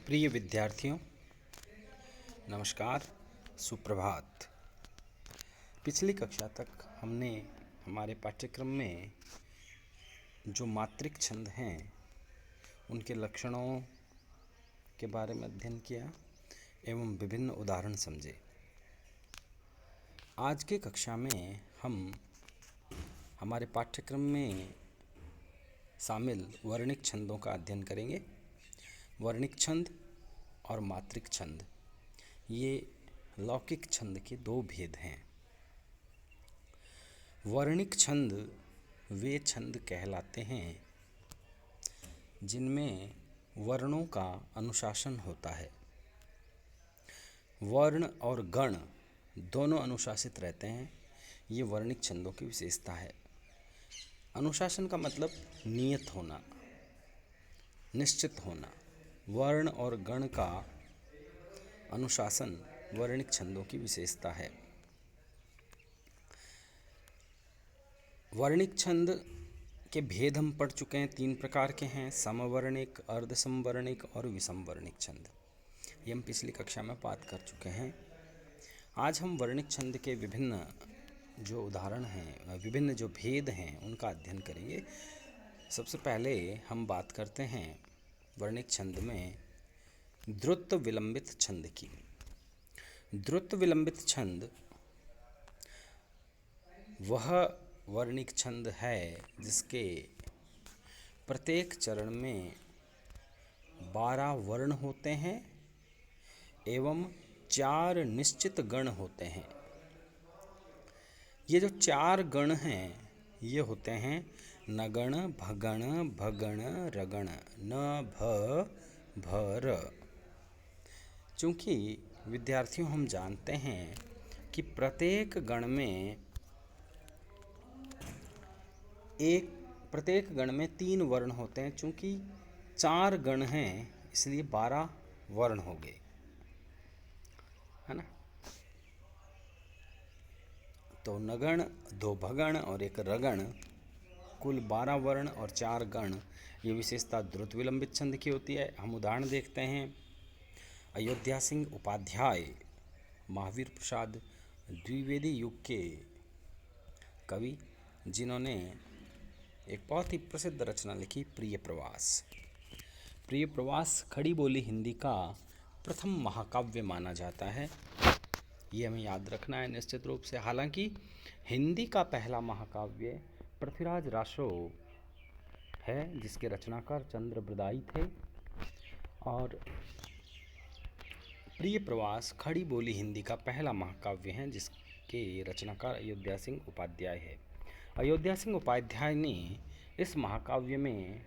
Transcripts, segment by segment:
प्रिय विद्यार्थियों, नमस्कार, सुप्रभात। पिछली कक्षा तक हमने हमारे पाठ्यक्रम में जो मात्रिक छंद हैं उनके लक्षणों के बारे में अध्ययन किया एवं विभिन्न उदाहरण समझे। आज के कक्षा में हम हमारे पाठ्यक्रम में शामिल वर्णिक छंदों का अध्ययन करेंगे। वर्णिक छंद और मात्रिक छंद ये लौकिक छंद के दो भेद हैं। वर्णिक छंद वे छंद कहलाते हैं जिनमें वर्णों का अनुशासन होता है। वर्ण और गण दोनों अनुशासित रहते हैं। ये वर्णिक छंदों की विशेषता है। अनुशासन का मतलब नियत होना, निश्चित होना। वर्ण और गण का अनुशासन वर्णिक छंदों की विशेषता है। वर्णिक छंद के भेद हम पढ़ चुके हैं। 3 प्रकार के हैं: समवर्णिक, अर्धसमवर्णिक और विषमवर्णिक छंद। ये हम पिछली कक्षा में बात कर चुके हैं। आज हम वर्णिक छंद के विभिन्न जो उदाहरण हैं, विभिन्न जो भेद हैं, उनका अध्ययन करेंगे। सबसे पहले हम बात करते हैं वर्णिक छंद में द्रुत विलंबित छंद की। द्रुत विलंबित छंद वह वर्णिक छंद है जिसके प्रत्येक चरण में 12 वर्ण होते हैं एवं 4 निश्चित गण होते हैं। ये जो 4 गण हैं ये होते हैं नगण, भगण, भगण, रगण। न, भ, भ, र। चूँकि विद्यार्थियों हम जानते हैं कि प्रत्येक गण में 3 वर्ण होते हैं। चूँकि 4 गण हैं इसलिए 12 वर्ण हो गए, है ना। तो नगण, 2 भगण और 1 रगण, कुल 12 वर्ण और 4 गण। ये विशेषता द्रुत विलंबित छंद की होती है। हम उदाहरण देखते हैं। अयोध्या सिंह उपाध्याय महावीर प्रसाद द्विवेदी युग के कवि, जिन्होंने एक बहुत ही प्रसिद्ध रचना लिखी, प्रिय प्रवास। प्रिय प्रवास खड़ी बोली हिंदी का प्रथम महाकाव्य माना जाता है। ये हमें याद रखना है निश्चित रूप से। हालांकि हिंदी का पहला महाकाव्य पृथ्वीराज रासो है, जिसके रचनाकार चंद्रबृदाई थे, और प्रिय प्रवास खड़ी बोली हिंदी का पहला महाकाव्य है जिसके रचनाकार अयोध्या सिंह उपाध्याय है। अयोध्या सिंह उपाध्याय ने इस महाकाव्य में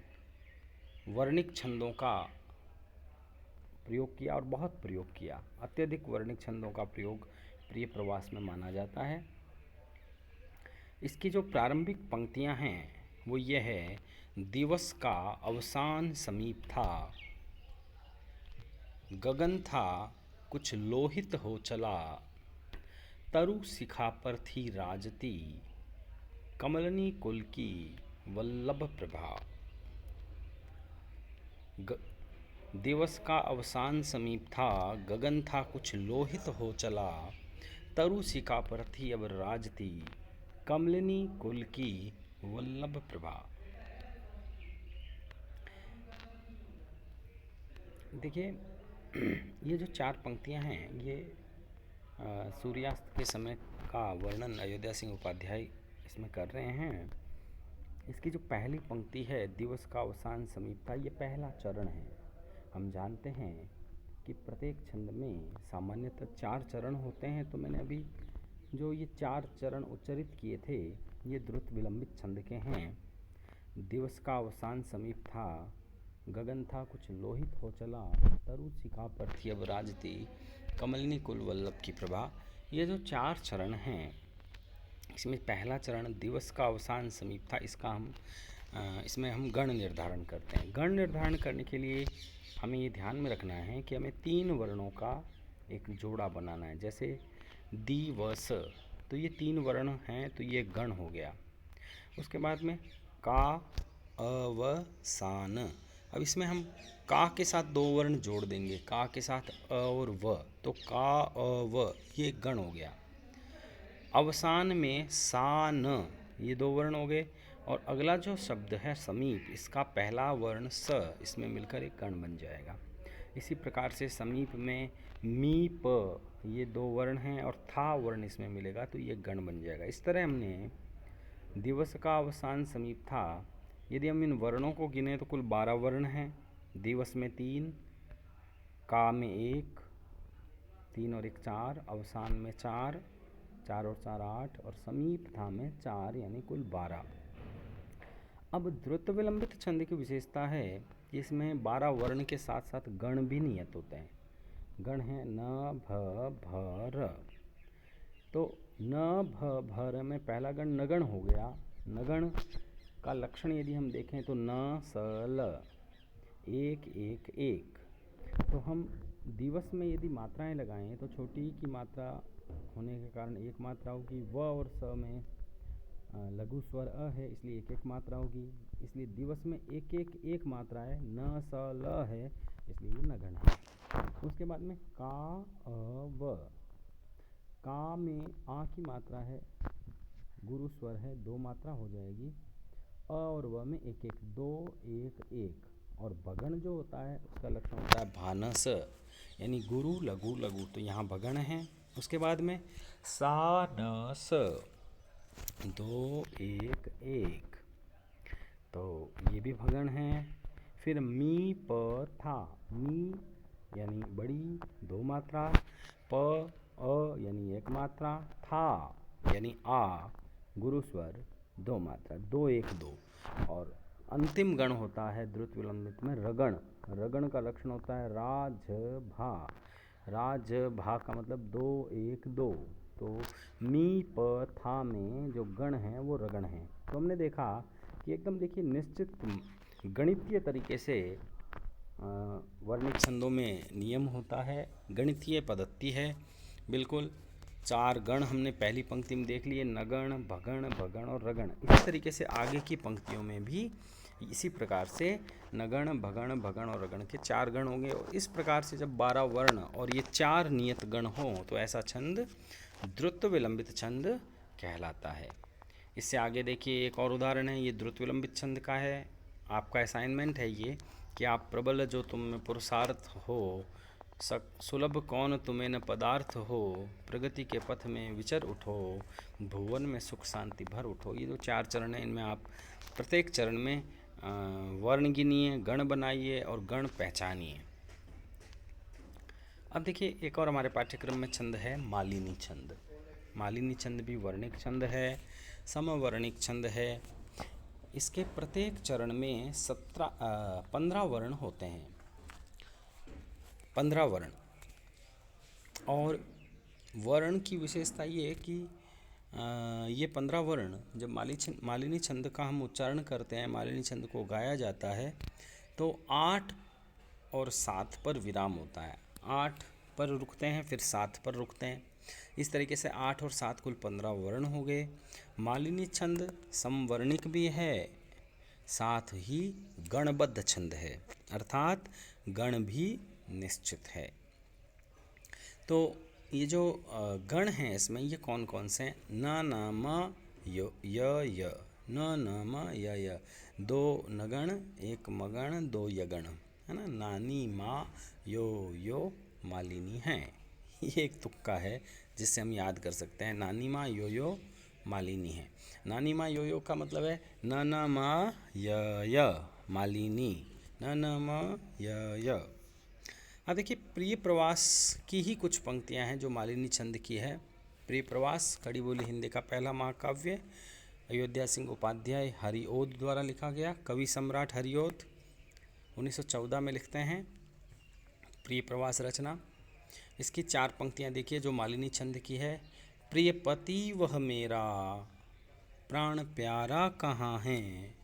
वर्णिक छंदों का प्रयोग किया और बहुत प्रयोग किया। अत्यधिक वर्णिक छंदों का प्रयोग प्रिय प्रवास में माना जाता है। इसकी जो प्रारंभिक पंक्तियां हैं वो ये है: दिवस का अवसान समीप था, गगन था कुछ लोहित हो चला, तरु शिखा पर थी राजती, कमलनी कुल की वल्लभ प्रभा। दिवस का अवसान समीप था, गगन था कुछ लोहित हो चला, तरु शिखा पर थी अब राजती, कमलिनी कुल की वल्लभ प्रभा। देखिए, ये जो 4 पंक्तियां हैं ये सूर्यास्त के समय का वर्णन अयोध्या सिंह उपाध्याय इसमें कर रहे हैं। इसकी जो पहली पंक्ति है, दिवस का अवसान समीप था, ये पहला चरण है। हम जानते हैं कि प्रत्येक छंद में सामान्यतः 4 चरण होते हैं। तो मैंने अभी जो ये 4 चरण उच्चरित किए थे ये द्रुत विलंबित छंद के हैं। दिवस का अवसान समीप था, गगन था कुछ लोहित हो चला, तरु शिखा पर थी अब राजती, कमलिनी कुल वल्लभ की प्रभा। ये जो 4 चरण हैं इसमें पहला चरण दिवस का अवसान समीप था। इसमें हम गण निर्धारण करते हैं। गण निर्धारण करने के लिए हमें ये ध्यान में रखना है कि हमें 3 वर्णों का एक जोड़ा बनाना है। जैसे दी व स, तो ये 3 वर्ण हैं तो ये गण हो गया। उसके बाद में का, अवसान, अब इसमें हम का के साथ दो वर्ण जोड़ देंगे, का के साथ अ और व, तो का अ व ये गण हो गया। अवसान में सा न ये दो वर्ण हो गए, और अगला जो शब्द है समीप, इसका पहला वर्ण स इसमें मिलकर एक गण बन जाएगा। इसी प्रकार से समीप में मी प ये दो वर्ण हैं और था वर्ण इसमें मिलेगा तो ये गण बन जाएगा। इस तरह हमने दिवस का अवसान समीप था। यदि हम इन वर्णों को गिने तो कुल 12 वर्ण हैं। दिवस में 3, का में 1, 3 और 1 4, अवसान में 4, 4 और 4 8, और समीप था में 4, यानी कुल 12। अब द्रुत विलंबित छंद की विशेषता है कि इसमें 12 वर्ण के साथ साथ गण भी नियत होते हैं। गण है न भ भ र। तो न भ भ र में पहला गण नगण हो गया। नगण का लक्षण यदि हम देखें तो न स ल 1 1 1। तो हम दिवस में यदि मात्राएं लगाएं तो छोटी की मात्रा होने के कारण एक मात्रा होगी। व और स में लघु स्वर अ है, इसलिए एक एक मात्रा होगी। इसलिए दिवस में एक एक एक मात्रा है। न स ल है, इसलिए ये नगण है। उसके बाद में का अ व, का में आ की मात्रा है, गुरु स्वर है, 2 मात्रा हो जाएगी। अ और व में एक एक, 2 1 1। और भगण जो होता है उसका लक्षण होता है भानस, यानी गुरु लघु लघु, तो यहाँ भगण है। उसके बाद में सा न स 2 1 1, तो ये भी भगण है। फिर मी प था, मी यानी बड़ी 2 मात्रा, प अ यानी 1 मात्रा, था यानी आ गुरु स्वर 2 मात्रा, 2 1 2। और अंतिम गण होता है द्रुत विलंबित में रगण। रगण का लक्षण होता है राज भा। राज भा का मतलब 2 1 2। तो मी प था में जो गण है वो रगण है। तो हमने देखा कि एकदम देखिए निश्चित गणितीय तरीके से वर्णिक छंदों में नियम होता है, गणितीय पद्धति है। बिल्कुल 4 गण हमने पहली पंक्ति में देख लिए, नगण भगण भगण और रगण। इसी तरीके से आगे की पंक्तियों में भी इसी प्रकार से नगण भगण भगण और रगण के 4 गण होंगे। और इस प्रकार से जब 12 वर्ण और ये 4 नियत गण हों तो ऐसा छंद द्रुत विलंबित छंद कहलाता है। इससे आगे देखिए एक और उदाहरण है, ये द्रुत विलंबित छंद का है। आपका असाइनमेंट है ये कि आप प्रबल जो तुम में पुरुषार्थ हो, सुलभ कौन तुम्हें न पदार्थ हो, प्रगति के पथ में विचर उठो, भुवन में सुख शांति भर उठो। ये जो 4 चरण हैं, इनमें आप प्रत्येक चरण में वर्ण गिनिए, गण बनाइए और गण पहचानिए। अब देखिए एक और हमारे पाठ्यक्रम में छंद है मालिनी छंद। मालिनी छंद भी वर्णिक छंद है, समवर्णिक छंद है। इसके प्रत्येक चरण में 15 वर्ण होते हैं, 15 वर्ण। और वर्ण की विशेषता ये है कि ये 15 वर्ण जब मालिनी छंद का हम उच्चारण करते हैं, मालिनी छंद को गाया जाता है, तो 8 और 7 पर विराम होता है। 8 पर रुकते हैं, फिर 7 पर रुकते हैं। इस तरीके से 8 और 7 कुल 15 वर्ण हो गए। मालिनी छंद समवर्णिक भी है, साथ ही गणबद्ध छंद है, अर्थात गण भी निश्चित है। तो ये जो गण हैं इसमें ये कौन कौन से हैं? न न म य य, न न म य, 2 नगण 1 मगण 2 यगण, है ना। नानी माँ यो मालिनी हैं। ये एक तुक्का है जिससे हम याद कर सकते हैं, नानी माँ यो मालिनी है। नानी माँ यो का मतलब है न न म य मालिनी, न न म य। अब देखिए प्रिय प्रवास की ही कुछ पंक्तियां हैं जो मालिनी छंद की है। प्रिय प्रवास खड़ी बोली हिंदी का पहला महाकाव्य, अयोध्या सिंह उपाध्याय हरिओद द्वारा लिखा गया। कवि सम्राट हरिओद 1914 में लिखते हैं प्रिय प्रवास रचना। इसकी 4 पंक्तियां देखिए जो मालिनी छंद की है। प्रिय पति वह मेरा, प्राण प्यारा कहाँ है,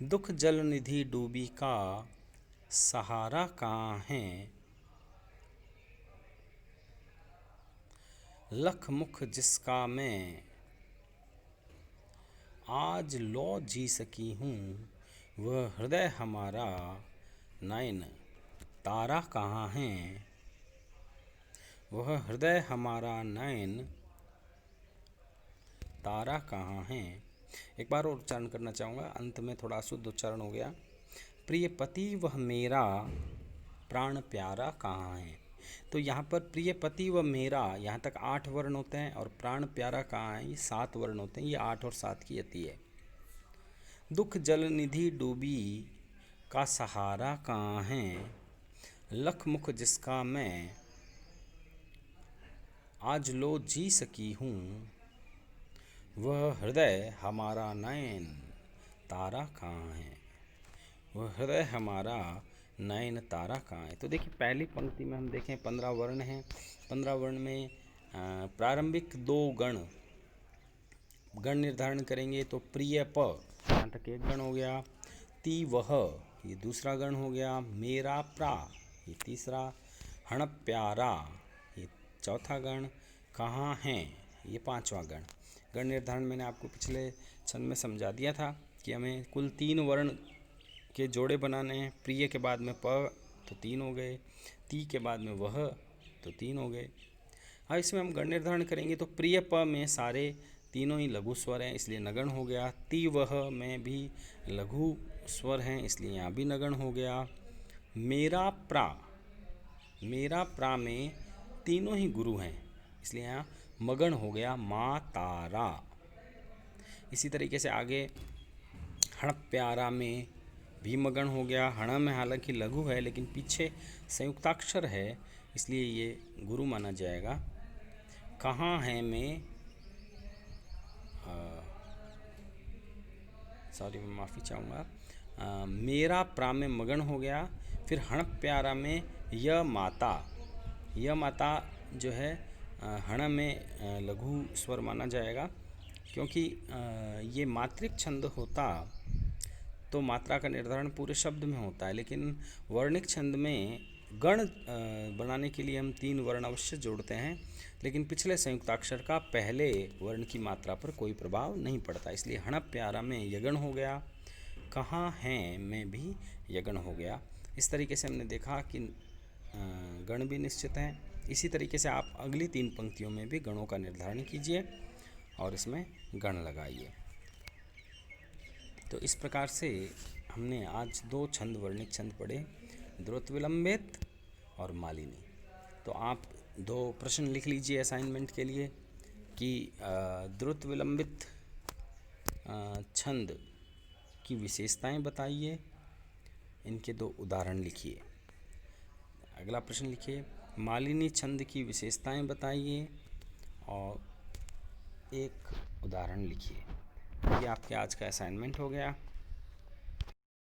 दुख जल निधि डूबी का, सहारा कहाँ है, लख मुख जिसका मैं, आज लौ जी सकी हूँ, वह हृदय हमारा, नयन तारा कहाँ है, वह हृदय हमारा नयन तारा कहाँ है। एक बार और उच्चारण करना चाहूँगा, अंत में थोड़ा अशुद्ध उच्चारण हो गया। प्रिय पति वह मेरा प्राण प्यारा कहाँ है। तो यहाँ पर प्रिय पति व मेरा, यहाँ तक 8 वर्ण होते हैं, और प्राण प्यारा कहाँ है, ये 7 वर्ण होते हैं। ये 8 और 7 की यति है। दुख जल निधि डूबी का सहारा कहाँ है, लख मुख जिसका मैं आज लो जी सकी हूँ, वह हृदय हमारा नयन तारा कहाँ है, वह हृदय हमारा नयन तारा कहाँ है। तो देखिए पहली पंक्ति में हम देखें 15 वर्ण हैं। 15 वर्ण में प्रारंभिक 2 गण निर्धारण करेंगे तो प्रिय प, यहाँ तक एक गण हो गया। ती वह, ये दूसरा गण हो गया। मेरा प्रा, ये तीसरा। हण प्यारा, ये चौथा गण। कहाँ हैं, ये 5वां गण। गण निर्धारण मैंने आपको पिछले छंद में समझा दिया था कि हमें कुल 3 वर्ण के जोड़े बनाने हैं। प्रिय के बाद में प तो 3 हो गए, ती के बाद में वह तो 3 हो गए। अब इसमें हम गण निर्धारण करेंगे तो प्रिय प में सारे तीनों ही लघु स्वर हैं, इसलिए नगण हो गया। ती वह में भी लघु स्वर हैं, इसलिए यहाँ भी नगण हो गया। मेरा प्रा में तीनों ही गुरु हैं, इसलिए यहाँ मगन हो गया, माँ तारा। इसी तरीके से आगे हण प्यारा में भी मगन हो गया। हण में हालांकि लघु है लेकिन पीछे संयुक्ताक्षर है, इसलिए ये गुरु माना जाएगा। कहाँ है में मैं माफ़ी चाहूँगा। मेरा प्रा में मगन हो गया। फिर हण प्यारा में य माता जो है हण में लघु स्वर माना जाएगा, क्योंकि ये मात्रिक छंद होता तो मात्रा का निर्धारण पूरे शब्द में होता है, लेकिन वर्णिक छंद में गण बनाने के लिए हम 3 वर्ण अवश्य जोड़ते हैं, लेकिन पिछले संयुक्ताक्षर का पहले वर्ण की मात्रा पर कोई प्रभाव नहीं पड़ता, इसलिए हण प्यारा में यगण हो गया। कहाँ हैं में भी यगण हो गया। इस तरीके से हमने देखा कि गण भी निश्चित हैं। इसी तरीके से आप अगली 3 पंक्तियों में भी गणों का निर्धारण कीजिए और इसमें गण लगाइए। तो इस प्रकार से हमने आज 2 छंद वर्णिक छंद पढ़े, द्रुत विलंबित और मालिनी। तो आप 2 प्रश्न लिख लीजिए असाइनमेंट के लिए कि द्रुत विलंबित छंद की विशेषताएं बताइए, इनके 2 उदाहरण लिखिए। अगला प्रश्न लिखिए, मालिनी छंद की विशेषताएं बताइए और एक उदाहरण लिखिए। ये आपके आज का असाइनमेंट हो गया।